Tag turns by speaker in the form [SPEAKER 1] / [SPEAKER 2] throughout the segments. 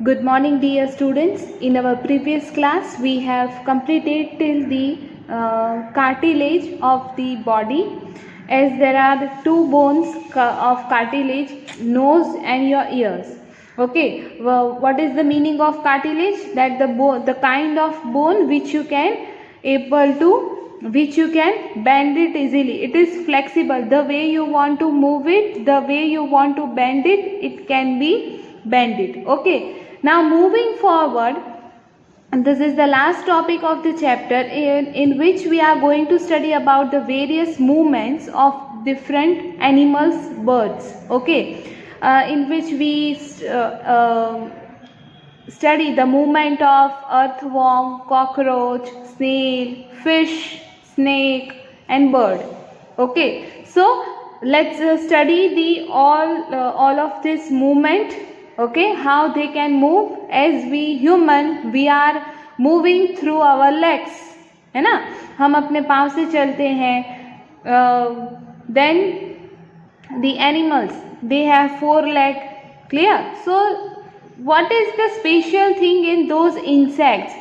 [SPEAKER 1] Good morning, dear students. In our previous class, we have completed till the cartilage of the body, as there are two bones of cartilage, nose and your ears. Okay, well, what is the meaning of cartilage? That the kind of bone which you can bend it easily. It is flexible. The way you want to move it, the way you want to bend it, it can be bended. Okay. Now moving forward, this is the last topic of the chapter in which we are going to study about the various movements of different animals, birds. Okay, in which we study the movement of earthworm, cockroach, snail, fish, snake and bird. Okay, so let's study the all of this movement. Okay, how they can move. As we human, we are moving through our legs, है ना, हम अपने पाँव से चलते हैं. Then the animals, they have 4 legs. Clear? So what is the special thing in those insects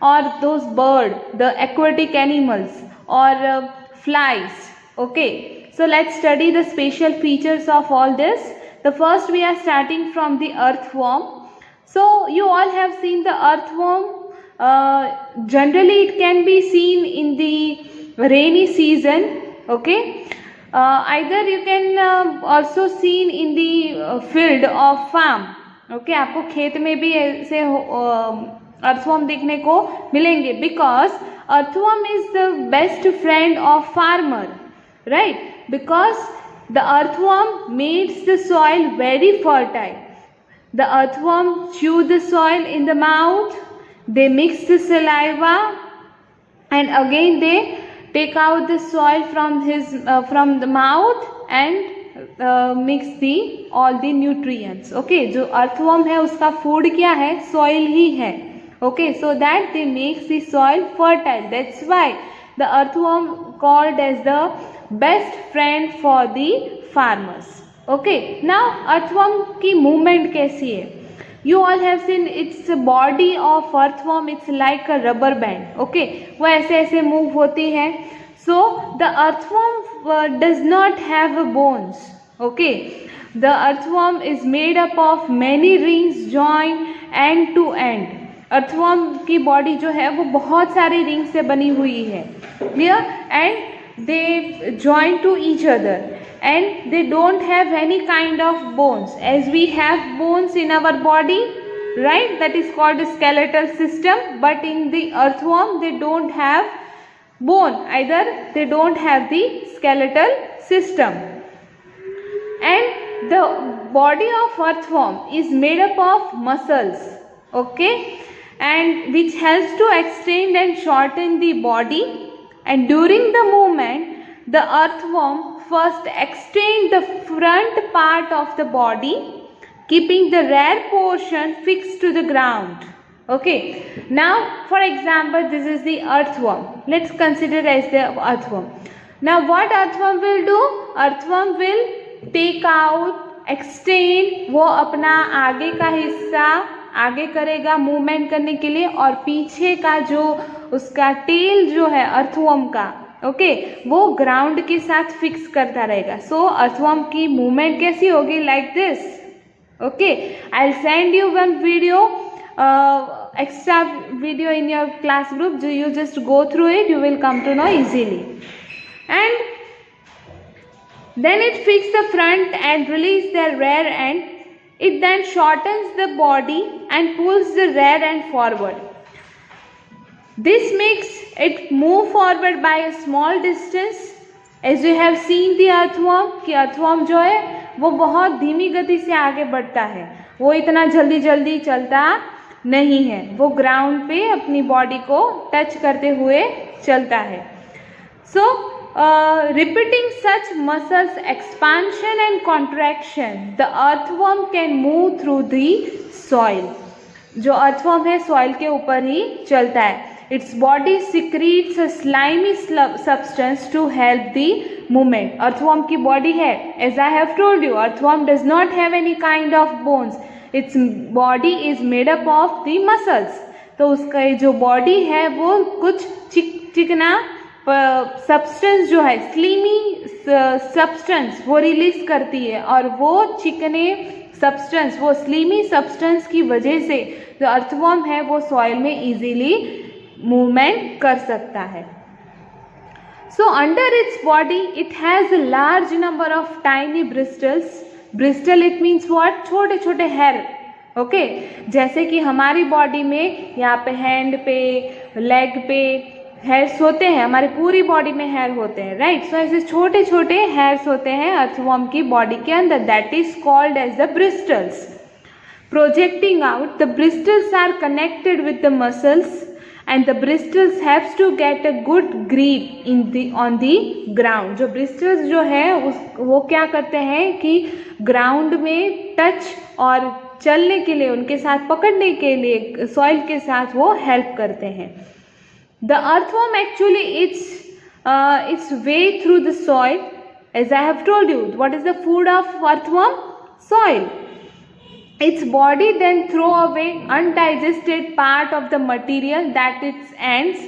[SPEAKER 1] or those bird, the aquatic animals or flies? Okay, so let's study the special features of all this. The first we are starting from the earthworm. So you all have seen the earthworm. Generally it can be seen in the rainy season. Okay, either you can also seen in the field of farm. Okay, आपको खेत में भी ऐसे earthworm देखने को मिलेंगे, because earthworm is the best friend of farmer, right? Because the earthworm makes the soil very fertile. The earthworm chew the soil in the mouth, they mix the saliva, and again they take out the soil from the mouth and mix all the nutrients. Okay, जो earthworm है उसका food क्या है? Soil ही है. Okay, so that they makes the soil fertile. That's why the earthworm called as the best friend for the farmers. Okay, now earthworm की movement कैसी है? You all have seen its body of earthworm. It's like a rubber band. Okay, वो ऐसे ऐसे move होती है. So the earthworm does not have bones. Okay, the earthworm is made up of many rings joined end to end. earthworm की body जो है वो बहुत सारी rings से बनी हुई है. Clear? And they join to each other and they don't have any kind of bones, as we have bones in our body, right? That is called a skeletal system. But in the earthworm they don't have bone, either they don't have the skeletal system. And the body of earthworm is made up of muscles, okay, and which helps to extend and shorten the body. And during the movement, the earthworm first extend the front part of the body, keeping the rear portion fixed to the ground. Okay, now for example, this is the earthworm. Let's consider as the earthworm. Now what earthworm will do? Earthworm will take out, extend, वो अपना आगे का हिस्सा आगे करेगा movement करने के लिए, और पीछे का जो उसका टेल जो है अर्थवर्म का, ओके, वो ग्राउंड के साथ फिक्स करता रहेगा. सो अर्थवर्म की मूवमेंट कैसी होगी? Like this. Okay, I will send you one video, extra video in your class group. You just go through it, you will come to know easily. And then it fixes the front and release the rear end. It then shortens the body and pulls the rear end forward. This makes it move forward by a small distance. As you have seen the earthworm, कि earthworm जो है वो बहुत धीमी गति से आगे बढ़ता है, वो इतना जल्दी जल्दी चलता नहीं है, वो ग्राउंड पे अपनी बॉडी को टच करते हुए चलता है. So repeating such muscles expansion and contraction, the earthworm can move through the soil. जो earthworm है soil के ऊपर ही चलता है. Its body secretes a slimy substance to help the movement. Earthworm की body है, as I have told you, earthworm does not have any kind of bones. Its body is made up of the muscles. तो उसका जो body है वो कुछ चिकना substance जो है, स्लीमी सब्सटेंस वो रिलीज करती है, और वो चिकने सब्सटेंस, वो स्लीमी सब्सटेंस की वजह से जो अर्थवर्म है वो सॉइल में इजीली मूवमेंट कर सकता है। So under its body it has a large number of tiny bristles. Bristol it means what? छोटे छोटे हेयर। ओके, जैसे कि हमारी बॉडी में यहाँ पे हैंड पे, लेग पे हेयर्स होते हैं, हमारी पूरी बॉडी में हेयर होते हैं, राइट। सो ऐसे छोटे छोटे हेयर्स होते हैं अर्थवर्म की बॉडी के अंदर, that is called as the bristles. Projecting out, the bristles are connected with the muscles and the bristles helps to get a good grip on the ground। जो bristles जो है वो क्या करते हैं कि ग्राउंड में टच और चलने के लिए, उनके साथ पकड़ने के लिए सॉइल के साथ वो हेल्प करते हैं। The earthworm actually its way through the soil, as I have told you, what is the food of earthworm? Soil. Its body then throw away undigested part of the material that its ends,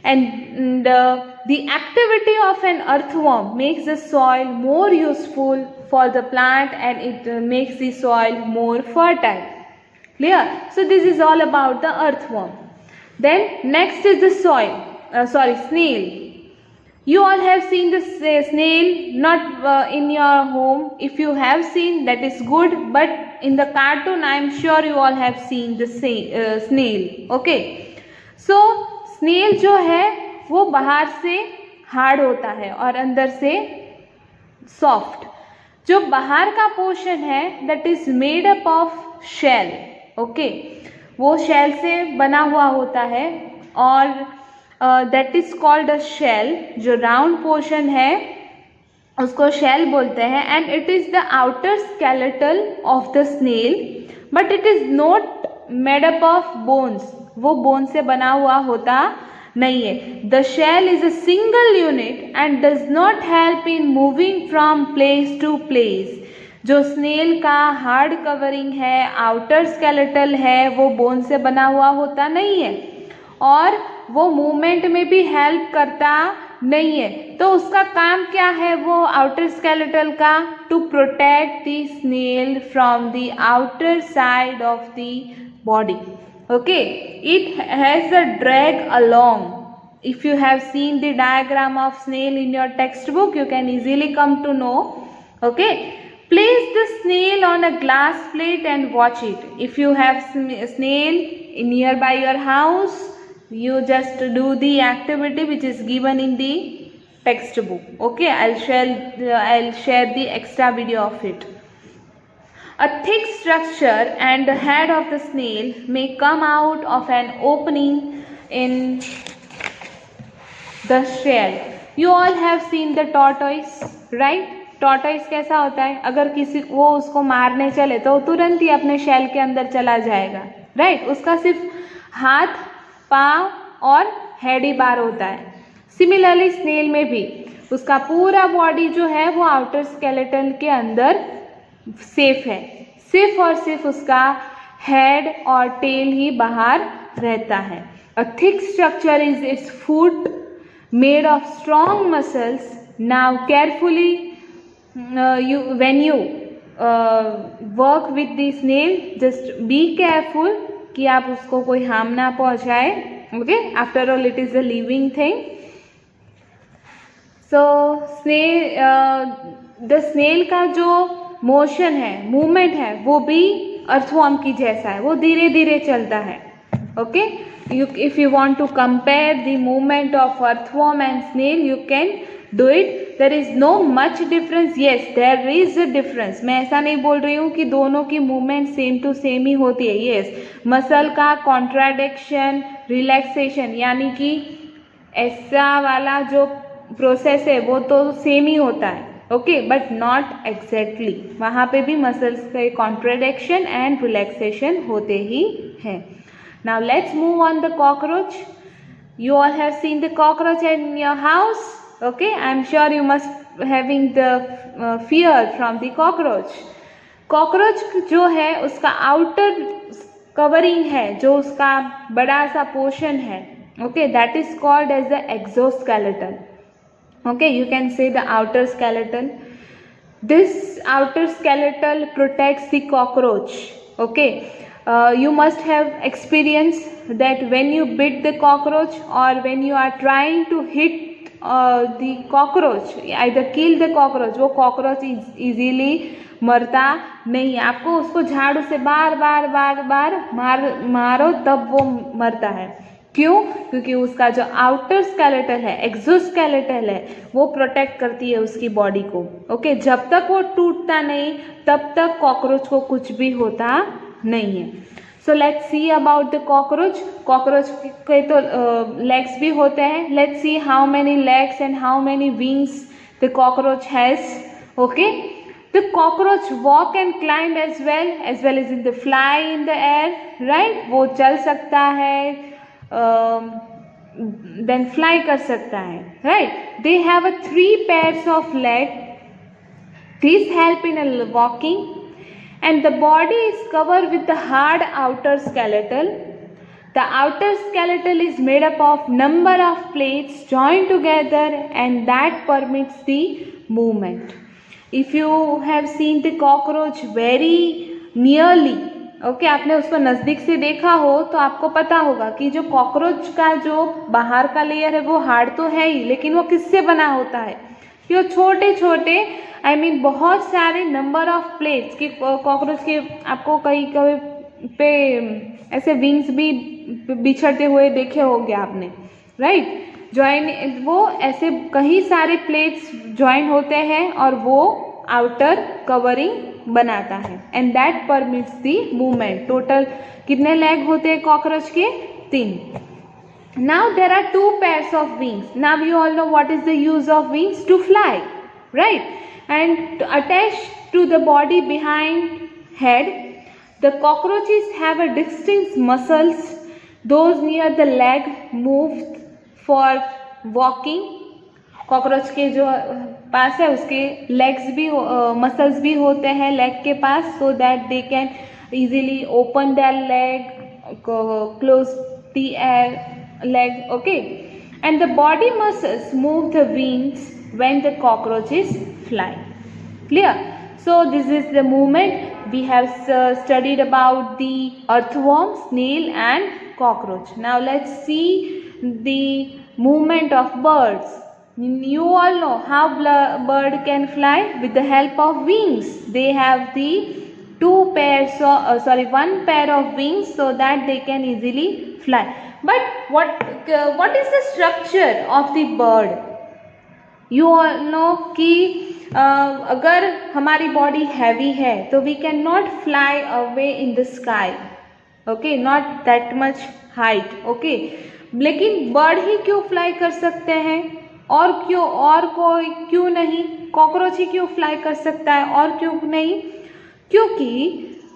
[SPEAKER 1] and the activity of an earthworm makes the soil more useful for the plant, and it makes the soil more fertile. Clear? So this is all about the earthworm. Then next is the snail. You all have seen the snail, not in your home. If you have seen, that is good, but in the cartoon I am sure you all have seen the snail. Okay, so snail जो है वो बाहर से hard होता है और अंदर से सॉफ्ट। जो बाहर का पोर्शन है that is made up of shell. Okay, वो शेल से बना हुआ होता है, और that is called a shell. जो राउंड पोर्शन है उसको शेल बोलते हैं, and it is the outer skeletal of the snail, but it is not made up of bones. वो बोन से बना हुआ होता नहीं है। The shell is a single unit and does not help in moving from place to place. जो snail का hard covering है, आउटर स्केलेटल है, वो बोन से बना हुआ होता नहीं है, और वो मूवमेंट में भी हेल्प करता नहीं है। तो उसका काम क्या है वो आउटर स्केलेटल का? To protect the snail from the outer side of the body. Okay, it has a drag along. If you have seen the diagram of snail in your textbook, you can easily come to know. Okay, place the snail on a glass plate and watch it. If you have snail nearby your house, you just do the activity which is given in the textbook. Okay, I'll share the extra video of it. A thick structure and the head of the snail may come out of an opening in the shell. You all have seen the tortoise, right? Tortoise कैसा होता है? अगर किसी वो उसको मारने चले तो तुरंत ही अपने शेल के अंदर चला जाएगा, राइट? उसका सिर्फ हाथ, पाँव और हेड ही बाहर होता है। सिमिलरली स्नेल में भी उसका पूरा बॉडी जो है वो आउटर स्केलेटन के अंदर सेफ है, सिर्फ और सिर्फ उसका हेड और टेल ही बाहर रहता है। A thick structure is it's foot made of strong muscles. Now carefully when you work with the snail, just be careful कि आप उसको कोई हार्म ना पहुंचाए। Okay, after all it is a living thing. So the snail का जो motion है, movement है, वो भी अर्थवर्म की जैसा है, वो धीरे धीरे चलता है। Okay, if you want to compare the movement of earthworm and snail, you can do it. There is no much difference. Yes, there is a difference. मैं ऐसा नहीं बोल रही हूँ कि दोनों की मूवमेंट सेम टू सेम ही होती है। यस, मसल का कॉन्ट्राडिक्शन, रिलैक्सेशन, यानी कि ऐसा वाला जो प्रोसेस है वो तो सेम ही होता है। Okay, but not exactly. वहाँ पे भी मसल्स के कॉन्ट्राडिक्शन एंड रिलैक्सेशन होते ही हैं। Now let's move on the cockroach. You all have seen the cockroach in your house. Okay, I am sure you must having the fear from the cockroach. Cockroach जो है उसका outer covering है, जो उसका बड़ा सा पोर्शन है, okay, that is called as the exoskeleton. Okay, you can say the outer skeleton. This outer skeleton protects the cockroach. Okay, you must have experienced that when you beat the cockroach or when you are trying to hit the cockroach, either kill the cockroach, वो cockroach easily मरता नहीं है. आपको उसको झाड़ू से बार बार बार बार मारो तब वो मरता है. क्यों? क्योंकि उसका जो आउटर स्केलेटन है, एक्सोस्केलेटन है, वो प्रोटेक्ट करती है उसकी बॉडी को. ओके, जब तक वो टूटता नहीं तब तक कॉकरोच को कुछ भी होता नहीं है. So let's see about the cockroach. Cockroach के तो लेग्स भी होते हैं. Let's see how many legs and how many wings the cockroach has. Okay, the cockroach walk and climb as well as in the fly in the air, right? वो चल सकता है, then fly कर सकता है, right? They have a 3 pairs of leg. These help in a walking, and the body is covered with the hard outer skeleton. The outer skeleton is made up of number of plates joined together, and that permits the movement. If you have seen the cockroach very nearly, okay, आपने उसको नज़दीक से देखा हो तो आपको पता होगा कि जो कॉकरोच का जो बाहर का लेयर है वो हार्ड तो है ही, लेकिन वो किससे बना होता है कि वो छोटे छोटे बहुत सारे नंबर ऑफ प्लेट्स की कॉकरोच के आपको कहीं पे ऐसे विंग्स भी बिछड़ते हुए देखे होंगे आपने, राइट? ज्वाइन, वो ऐसे कई सारे प्लेट्स ज्वाइन होते हैं और वो आउटर कवरिंग बनाता है, and that permits the movement. Total कितने लेग होते हैं कॉकरोच के? 3. Now there are 2 pairs of wings. Now you all know what is the use of wings? To fly, right? And attached to the body behind head, the cockroaches have a distinct muscles. Those near the leg move for walking. Cockroach के जो पास है उसके legs भी muscles भी होते हैं leg के पास, so that they can easily open their leg, close the leg. Okay, and the body muscles move the wings when the cockroach is flying. Clear? So this is the movement. We have studied about the earthworm, snail and cockroach. Now let's see the movement of birds. You all know how bird can fly with the help of wings. They have the 1 pair of wings so that they can easily fly. But what is the structure of the bird? You all know कि अगर हमारी body heavy है तो we cannot fly away in the sky. Okay, not that much height. Okay, लेकिन bird ही क्यों fly कर सकते हैं और क्यों, और कोई क्यों नहीं? कॉकरोच ही क्यों फ्लाई कर सकता है और क्यों नहीं? क्योंकि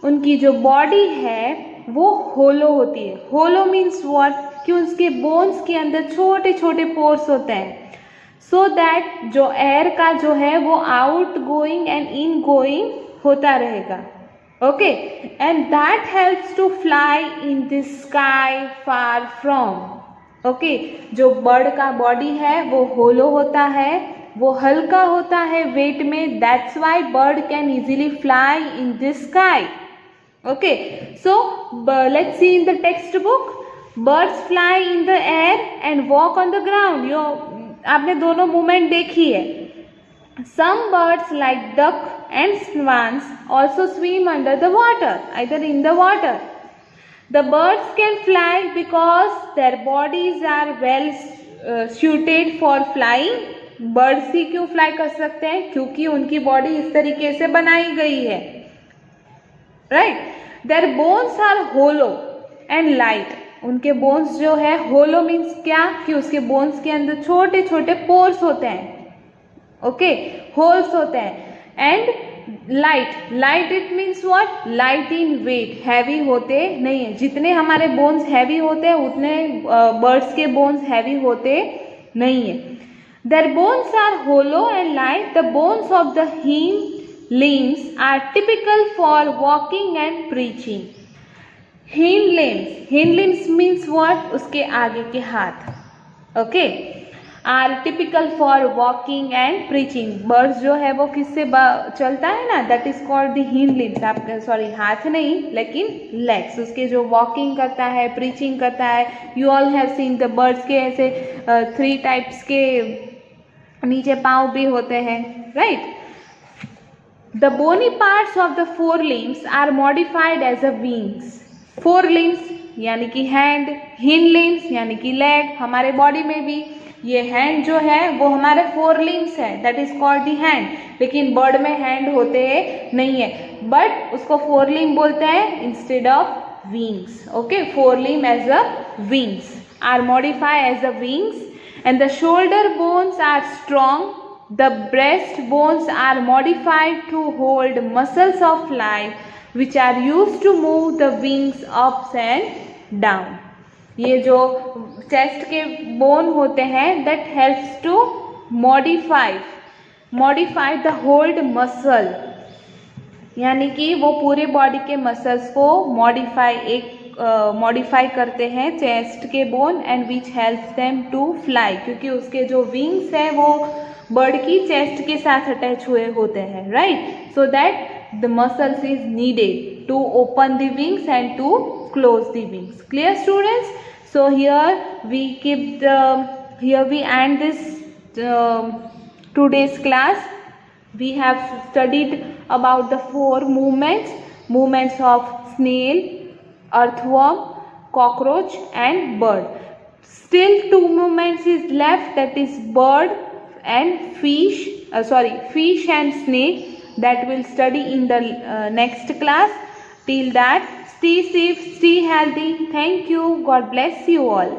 [SPEAKER 1] उनकी जो बॉडी है वो होलो होती है. होलो मीन्स व्हाट? कि उसके बोन्स के अंदर छोटे छोटे पोर्स होते हैं, सो दैट जो एयर का जो है वो out going and in going होता रहेगा. Okay, and that helps to fly in the sky far from. Okay, जो बर्ड का बॉडी है वो होलो होता है, वो हल्का होता है वेट में. That's why bird can easily fly in the sky. Okay, so let's see in the text book. Birds fly in the air and walk on the ground. आपने दोनों मूवमेंट देखी है. Some birds like duck and swans also swim under the water, either in the water. The birds can fly because their bodies are well suited for flying. Birds ही क्यों fly कर सकते हैं? क्योंकि उनकी बॉडी इस तरीके से बनाई गई है, right? Their bones are hollow and light. उनके बोन्स जो है, होलो मीन्स क्या? कि उसके बोन्स के अंदर छोटे छोटे पोर्स होते हैं, ओके, होल्स होते हैं. And light it means what? Light in weight, heavy होते नहीं है. जितने हमारे बोन्स हैवी होते हैं उतने बर्ड्स के बोन्स हैवी होते नहीं है. Their bones are hollow and light. The bones of the hind limbs are typical for walking and preaching. Hind limbs means what? उसके आगे के हाथ. Okay. Are typical for walking and preaching. Birds जो है वो किससे चलता है ना, that is called the hind limbs. आप सॉरी हाथ नहीं लेकिन legs, उसके जो walking करता है, preaching करता है. You all have seen the birds के ऐसे 3 types के नीचे पाँव भी होते हैं, right? The bony parts of the forelimbs are modified as a wings. Forelimbs यानी कि hand, hind limbs यानी कि leg. हमारे बॉडी में भी ये हैंड जो है वो हमारे 4 limbs है, that is called the hand. लेकिन बर्ड में हैंड होते नहीं है, बट उसको 4 limb बोलते हैं instead of wings. Okay, 4 limb as a wings are modify as a wings. And the shoulder bones are strong. The breast bones are modified to hold muscles of life which are used to move the wings ups and down. ये जो chest के bone होते हैं that helps to modify the hold muscle, यानी कि वो पूरे body के मसल्स को मॉडिफाई करते हैं चेस्ट के bone and which helps them to fly, क्योंकि उसके जो विंग्स है वो बर्ड की चेस्ट के साथ अटैच हुए होते हैं, right? So that the muscles is needed to open the wings and to close the wings. Clear, students? So here we end this today's class. We have studied about the 4 movements of snail, earthworm, cockroach and bird. Still 2 movements is left, that is bird and fish and snake, that we'll study in the next class. Till that, stay safe, stay healthy. Thank you. God bless you all.